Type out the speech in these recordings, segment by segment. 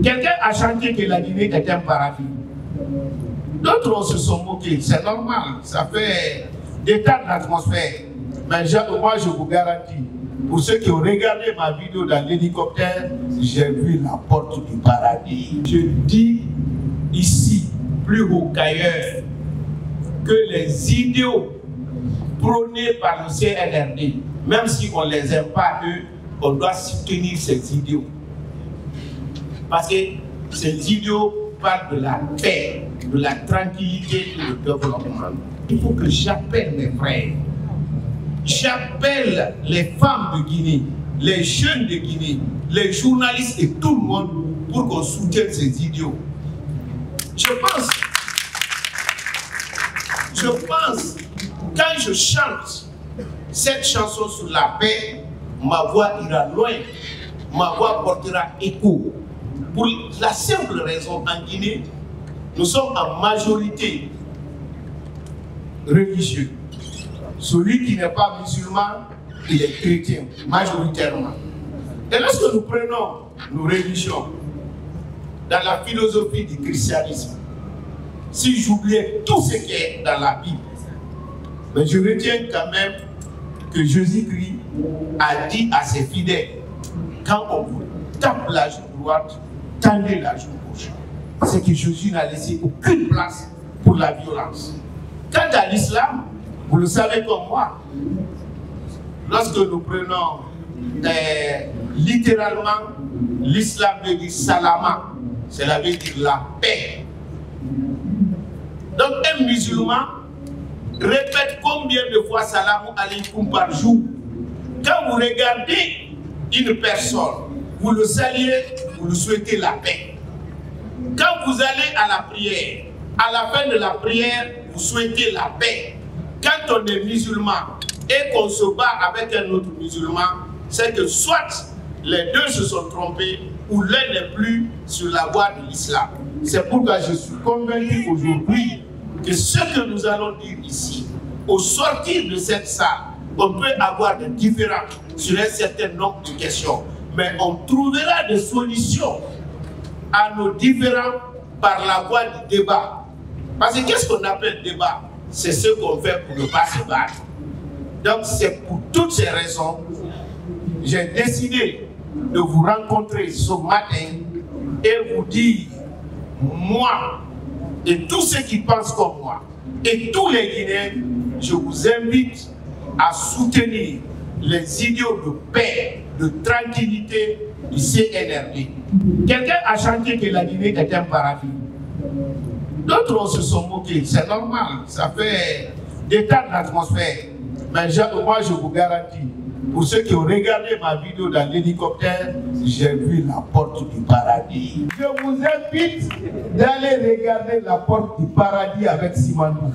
Quelqu'un a chanté que la Guinée est un paradis. D'autres se sont moqués. C'est normal. Ça fait des tas d'atmosphères. Mais moi, je vous garantis, pour ceux qui ont regardé ma vidéo dans l'hélicoptère, j'ai vu la porte du paradis. Je dis ici, plus haut qu'ailleurs, que les idéaux prônés par le CNRD, même si on ne les aime pas eux, on doit soutenir ces idéaux. Parce que ces idéaux parlent de la paix, de la tranquillité et du développement. Il faut que j'appelle mes frères, j'appelle les femmes de Guinée, les jeunes de Guinée, les journalistes et tout le monde pour qu'on soutienne ces idéaux. Je pense, quand je chante cette chanson sur la paix, ma voix ira loin, ma voix portera écho. Pour la simple raison, en Guinée, nous sommes en majorité religieux. Celui qui n'est pas musulman, il est chrétien, majoritairement. Et lorsque nous prenons nos religions dans la philosophie du christianisme, si j'oubliais tout ce qui est dans la Bible, mais je retiens quand même que Jésus-Christ a dit à ses fidèles, quand on vous tape la joue droite, tendez la joue gauche. C'est que Jésus n'a laissé aucune place pour la violence. Quant à l'islam, vous le savez comme moi, lorsque nous prenons littéralement, l'islam veut dire salama, cela veut dire la paix. Donc un musulman répète combien de fois salamu alaykoum par jour. Quand vous regardez une personne, vous le saluez, vous lui souhaitez la paix. Quand vous allez à la prière, à la fin de la prière, vous souhaitez la paix. Quand on est musulman et qu'on se bat avec un autre musulman, c'est que soit les deux se sont trompés ou l'un n'est plus sur la voie de l'islam. C'est pourquoi je suis convaincu aujourd'hui que ce que nous allons dire ici, au sortir de cette salle, on peut avoir des différends sur un certain nombre de questions, mais on trouvera des solutions à nos différends par la voie du débat. Parce que qu'est-ce qu'on appelle débat? C'est ce qu'on fait pour ne pas se battre. Donc c'est pour toutes ces raisons, j'ai décidé de vous rencontrer ce matin et vous dire, moi et tous ceux qui pensent comme moi, et tous les Guinéens, je vous invite à soutenir les idéaux de paix, de tranquillité du CNRD. Quelqu'un a chanté que la Guinée est un paradis. D'autres se sont moqués, c'est normal, ça fait des tas d'atmosphères. Mais moi je vous garantis, pour ceux qui ont regardé ma vidéo dans l'hélicoptère, j'ai vu la porte du paradis. Je vous invite d'aller regarder la porte du paradis avec Simandou.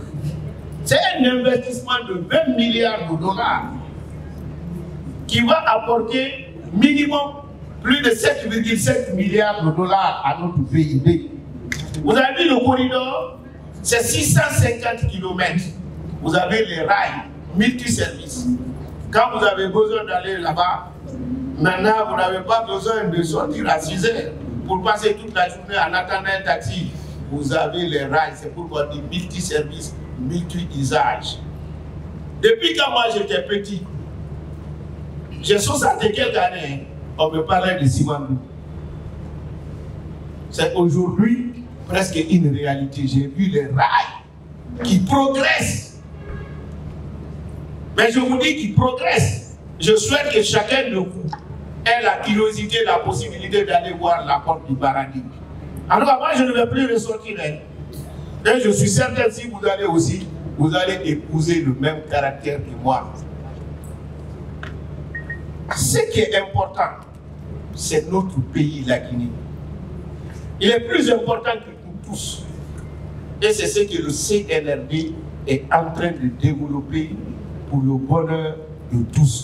C'est un investissement de 20 milliards de dollars qui va apporter minimum plus de 7,7 milliards de dollars à notre PIB. Vous avez vu le corridor, c'est 650 km. Vous avez les rails multiservices. Quand vous avez besoin d'aller là-bas, maintenant vous n'avez pas besoin de sortir à 6 heures pour passer toute la journée en attendant un taxi. Vous avez les rails, c'est pourquoi on dit multiservices, multi-usage. Depuis quand moi j'étais petit, j'ai 60 et quelques années, on me parlait de Simandou. C'est aujourd'hui presque une réalité. J'ai vu les rails qui progressent. Mais je vous dis qu'ils progressent. Je souhaite que chacun de vous ait la curiosité, la possibilité d'aller voir la porte du paradis. Alors moi je ne vais plus ressortir. Et je suis certain si vous allez aussi, vous allez épouser le même caractère que moi. Ce qui est important, c'est notre pays, la Guinée. Il est plus important que nous tous. Et c'est ce que le CNRD est en train de développer pour le bonheur de tous.